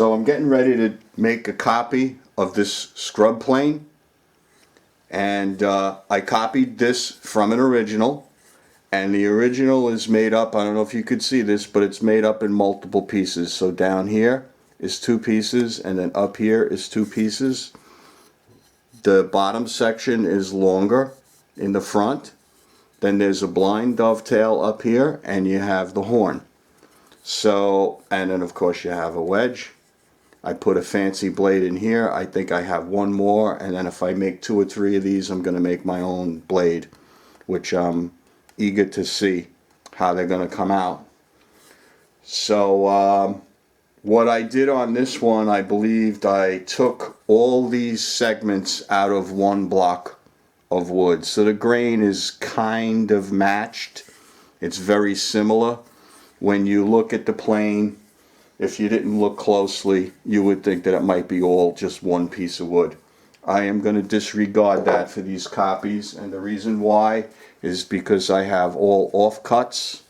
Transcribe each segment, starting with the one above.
So I'm getting ready to make a copy of this scrub plane, and I copied this from an original, and the original is made up, I don't know if you could see this, but it's made up in multiple pieces. So down here is 2 pieces, and then up here is 2 pieces. The bottom section is longer in the front. Then there's a blind dovetail up here, and you have the horn. So, and then of course you have a wedge. I put a fancy blade in here. I think I have one more, and then if I make 2 or 3 of these, I'm going to make my own blade, which I'm eager to see how they're going to come out. So what I did on this one, I believed I took all these segments out of one block of wood. So the grain is kind of matched. It's very similar. When you look at the plane, if you didn't look closely, you would think that it might be all just one piece of wood. I am going to disregard that for these copies, and the reason why is because I have all offcuts.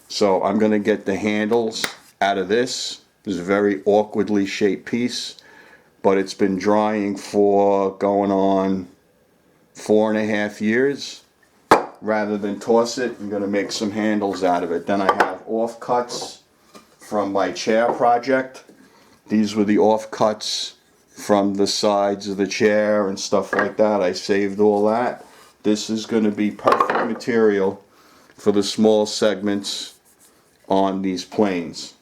So I'm going to get the handles out of this. This is a very awkwardly shaped piece, but it's been drying for going on 4.5 years. Rather than toss it, I'm going to make some handles out of it. Then I have offcuts from my chair project. These were the offcuts from the sides of the chair and stuff like that. I saved all that. This is going to be perfect material for the small segments on these planes.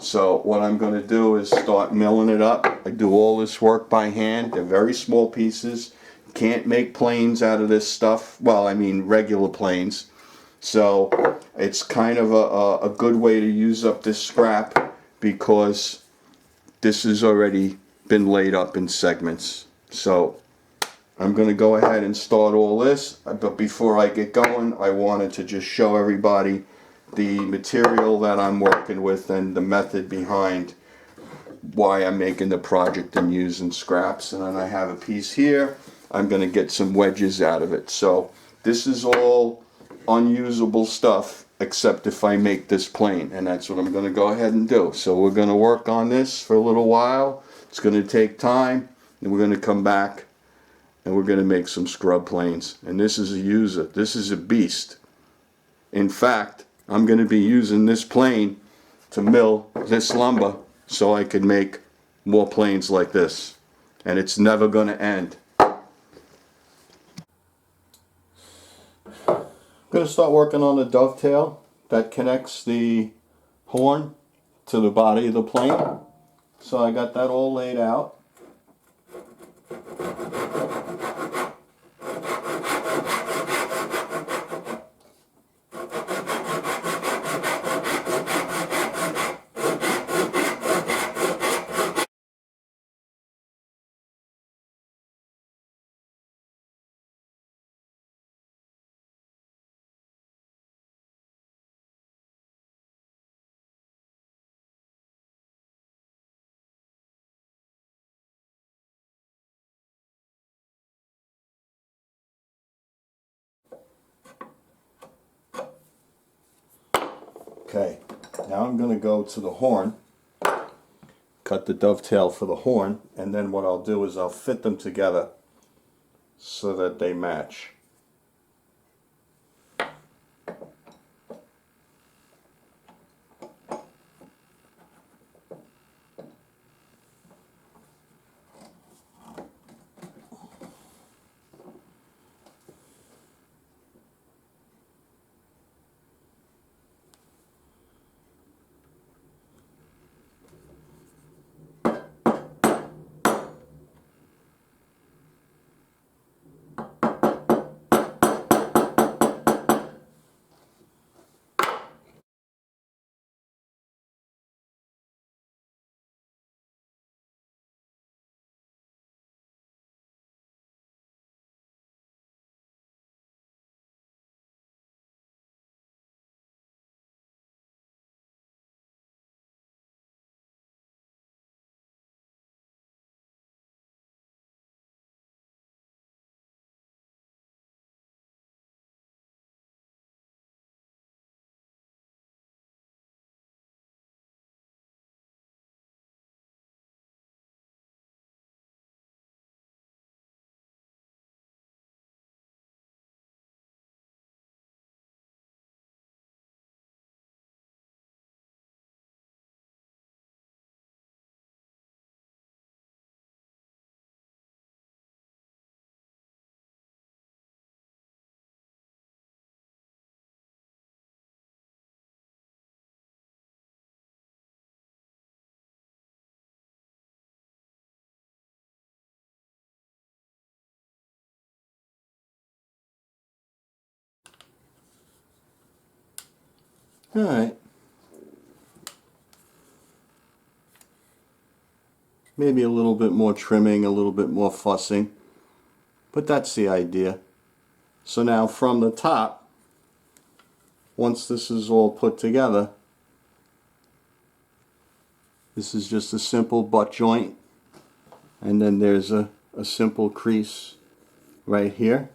So what I'm going to do is start milling it up. I do all this work by hand. They're very small pieces. Can't make planes out of this stuff. Well, I mean regular planes. So it's kind of a good way to use up this scrap, because this has already been laid up in segments. So I'm going to go ahead and start all this. But before I get going, I wanted to just show everybody the material that I'm working with and the method behind why I'm making the project and using scraps. And then I have a piece here. I'm going to get some wedges out of it. So this is all unusable stuff except if I make this plane, and that's what I'm going to go ahead and do. So we're going to work on this for a little while. It's going to take time, and we're going to come back and we're going to make some scrub planes. And this is a user. This is a beast. In fact, I'm going to be using this plane to mill this lumber so I can make more planes like this. And it's never going to end. I'm going to start working on the dovetail that connects the horn to the body of the plane. So I got that all laid out. Okay, now I'm going to go to the horn, cut the dovetail for the horn, and then what I'll do is I'll fit them together so that they match. Alright. Maybe a little bit more trimming, a little bit more fussing, but that's the idea. So now from the top, once this is all put together, this is just a simple butt joint, and then there's a simple crease right here,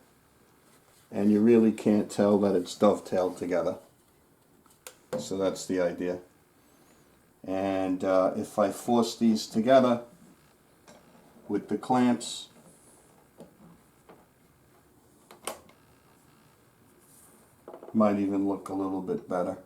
and you really can't tell that it's dovetailed together. So that's the idea. And if I force these together with the clamps, might even look a little bit better.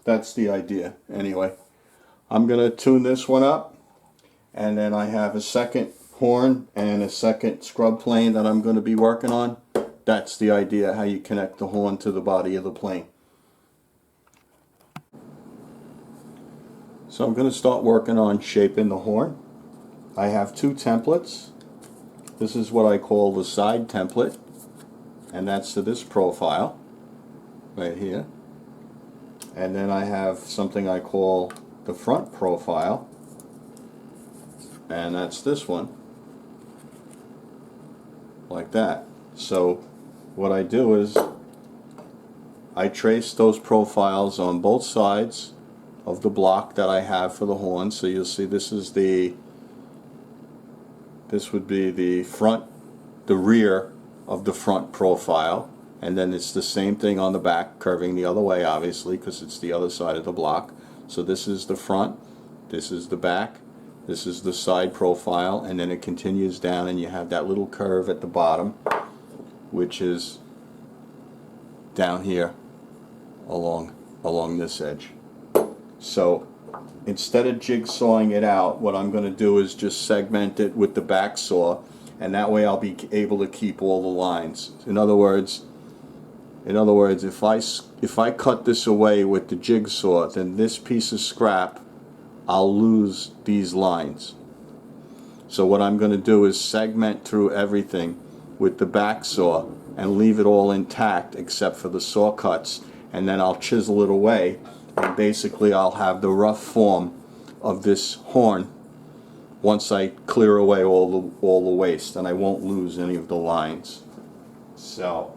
That's the idea. Anyway, I'm going to tune this one up, and then I have a second horn and a second scrub plane that I'm going to be working on. That's the idea, how you connect the horn to the body of the plane. So I'm going to start working on shaping the horn. I have two templates. This is what I call the side template, and that's to this profile right here. And then I have something I call the front profile, and that's this one, like that. So what I do is I trace those profiles on both sides of the block that I have for the horn. So you'll see this would be the front, the rear of the front profile, and then it's the same thing on the back, curving the other way obviously because it's the other side of the block. So this is the front, this is the back, this is the side profile, and then it continues down and you have that little curve at the bottom, which is down here along this edge. So instead of jigsawing it out, what I'm going to do is just segment it with the back saw, and that way I'll be able to keep all the lines. In other words, if I cut this away with the jigsaw, then this piece of scrap, I'll lose these lines. So what I'm going to do is segment through everything with the back saw and leave it all intact except for the saw cuts, and then I'll chisel it away, and basically I'll have the rough form of this horn once I clear away all the waste, and I won't lose any of the lines. So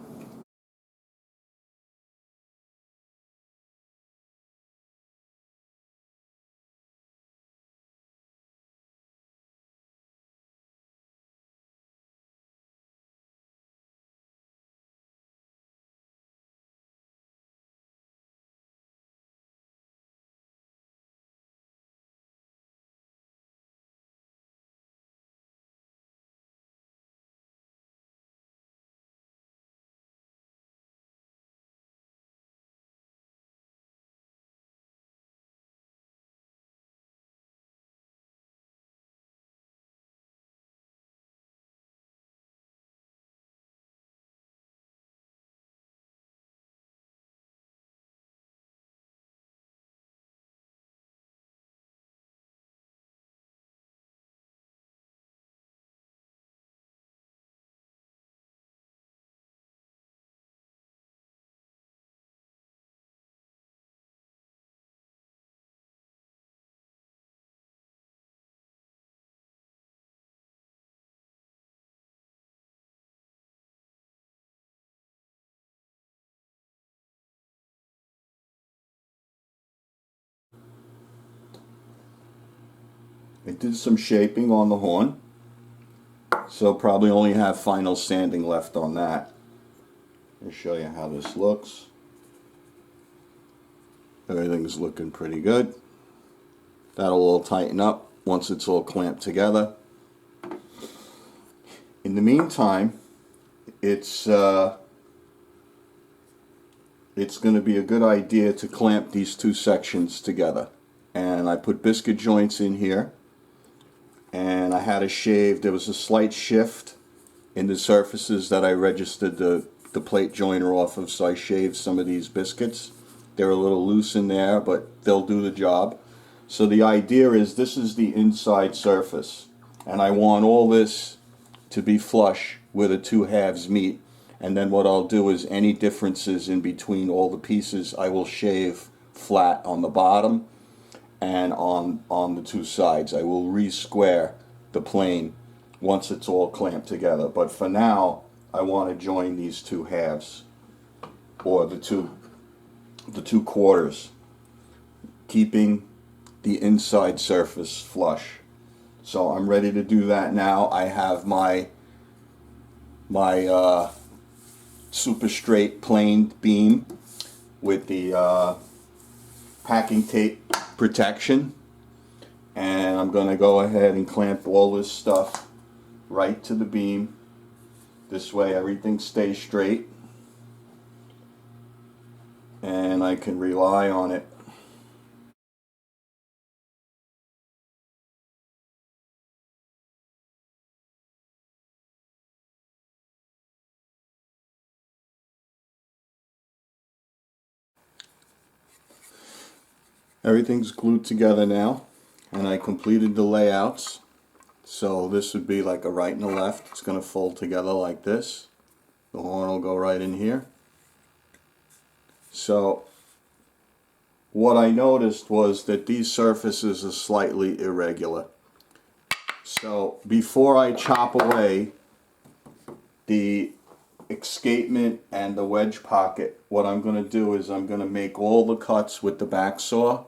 I did some shaping on the horn, so probably only have final sanding left on that. I'll show you how this looks. Everything's looking pretty good. That'll all tighten up once it's all clamped together. In the meantime, it's going to be a good idea to clamp these two sections together. And I put biscuit joints in here, and I had a shave. There was a slight shift in the surfaces that I registered the plate joiner off of, so I shaved some of these biscuits They're a little loose in there, but they'll do the job. So the idea is this is the inside surface, and I want all this to be flush where the two halves meet. And then what I'll do is any differences in between all the pieces I will shave flat on the bottom and on the two sides. I will re-square the plane once it's all clamped together. But for now, I want to join these two halves, or the two quarters, keeping the inside surface flush. So I'm ready to do that now. I have my super straight planed beam with the packing tape protection, and I'm going to go ahead and clamp all this stuff right to the beam. This way everything stays straight and I can rely on it. Everything's glued together now, and I completed the layouts. So this would be like a right and a left. It's going to fold together like this. The horn will go right in here. So what I noticed was that these surfaces are slightly irregular. So before I chop away the escapement and the wedge pocket, what I'm going to do is I'm going to make all the cuts with the back saw,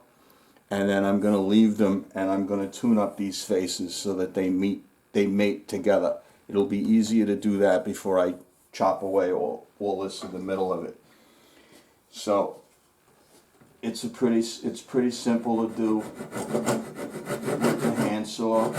and then I'm going to leave them, and I'm going to tune up these faces so that they mate together. It'll be easier to do that before I chop away all this in the middle of it. So it's pretty simple to do with the hand saw.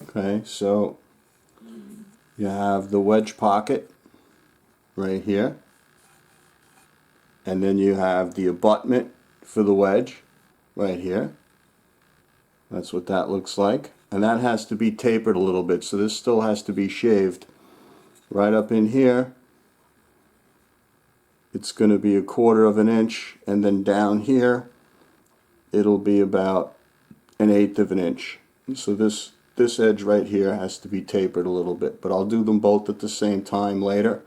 Okay, so you have the wedge pocket right here, and then you have the abutment for the wedge right here. That's what that looks like, and that has to be tapered a little bit, so this still has to be shaved. Right up in here it's going to be 1/4 of an inch, and then down here it'll be about 1/8 of an inch. So this edge right here has to be tapered a little bit, but I'll do them both at the same time later.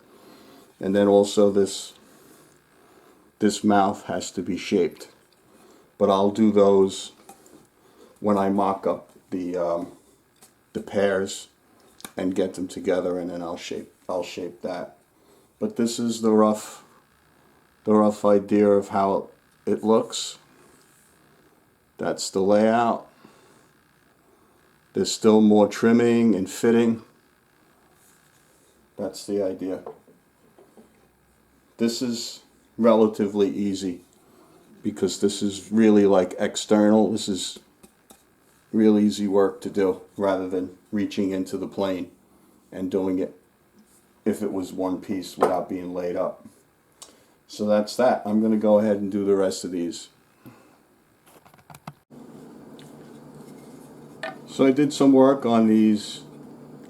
And then also this mouth has to be shaped, but I'll do those when I mock up the the pairs and get them together, and then I'll shape that. But this is the rough idea of how it looks. That's the layout. There's still more trimming and fitting. That's the idea. This is relatively easy because this is really like external. This is real easy work to do rather than reaching into the plane and doing it if it was one piece without being laid up. So that's that. I'm going to go ahead and do the rest of these. So I did some work on these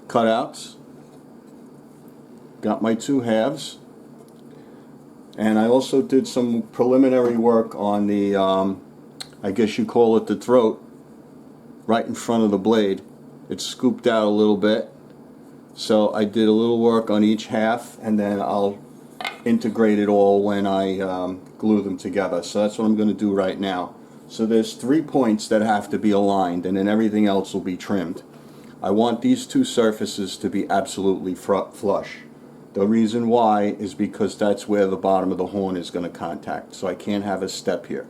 cutouts. Got my two halves. And I also did some preliminary work on the, I guess you call it the throat, right in front of the blade. It's scooped out a little bit. So I did a little work on each half, and then I'll integrate it all when I glue them together. So that's what I'm going to do right now. So there's 3 points that have to be aligned, and then everything else will be trimmed. I want these two surfaces to be absolutely flush. The reason why is because that's where the bottom of the horn is going to contact, so I can't have a step here.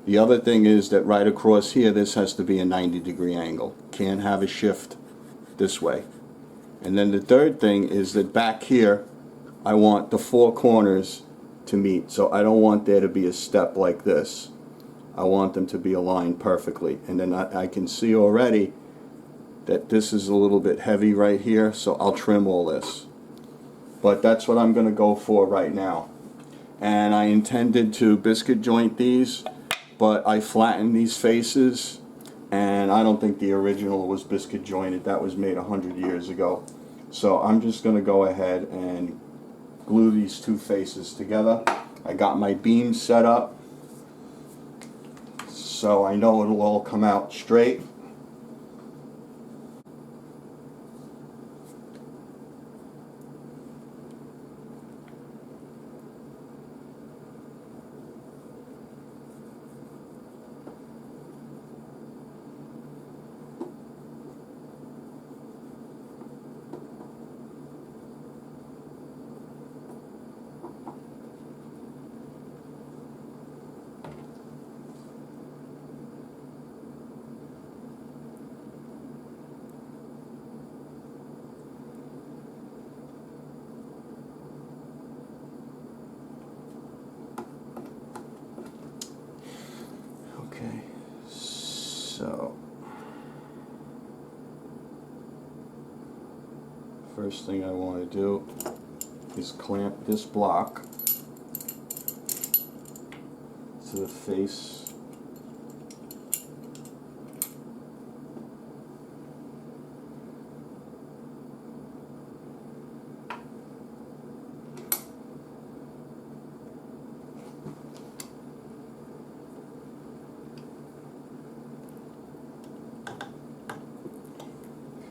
The other thing is that right across here, this has to be a 90-degree angle. Can't have a shift this way. And then the third thing is that back here, I want the 4 corners to meet, so I don't want there to be a step like this. I want them to be aligned perfectly. And then I can see already that this is a little bit heavy right here, so I'll trim all this. But that's what I'm going to go for right now. And I intended to biscuit joint these, but I flattened these faces, and I don't think the original was biscuit jointed. That was made 100 years ago. So I'm just going to go ahead and glue these two faces together. I got my beams set up so I know it'll all come out straight. Okay, so first thing I want to do is clamp this block to the face .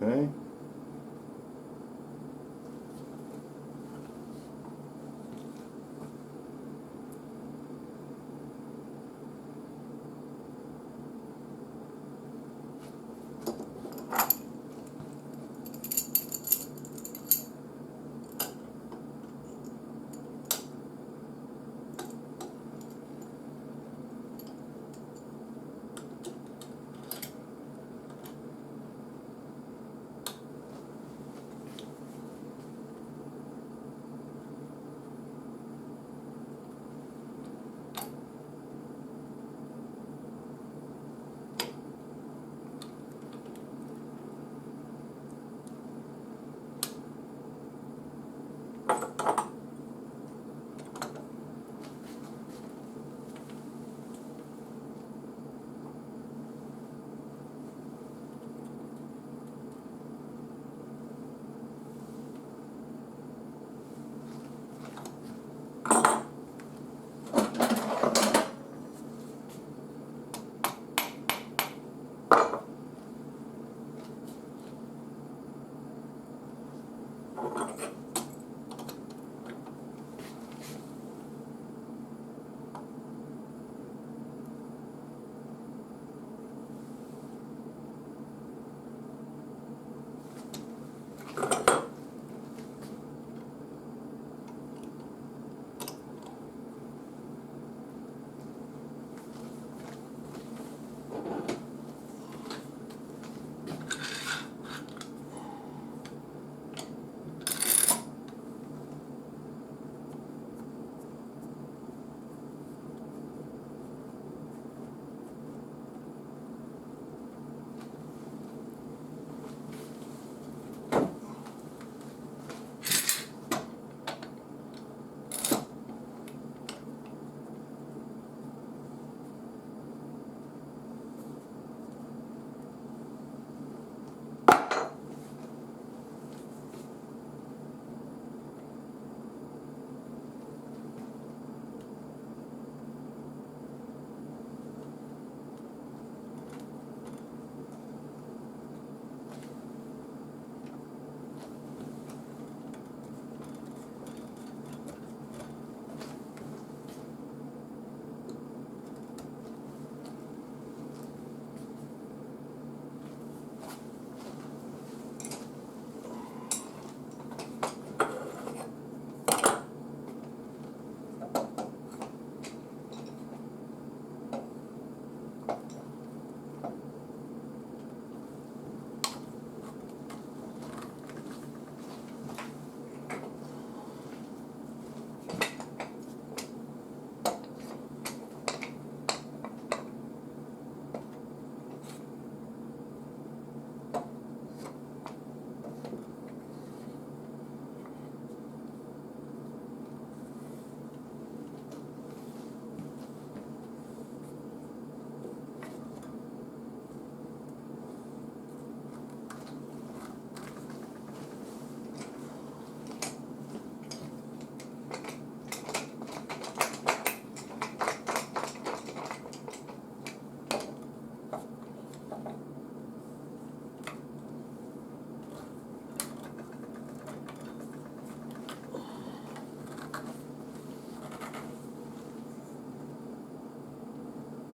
Okay.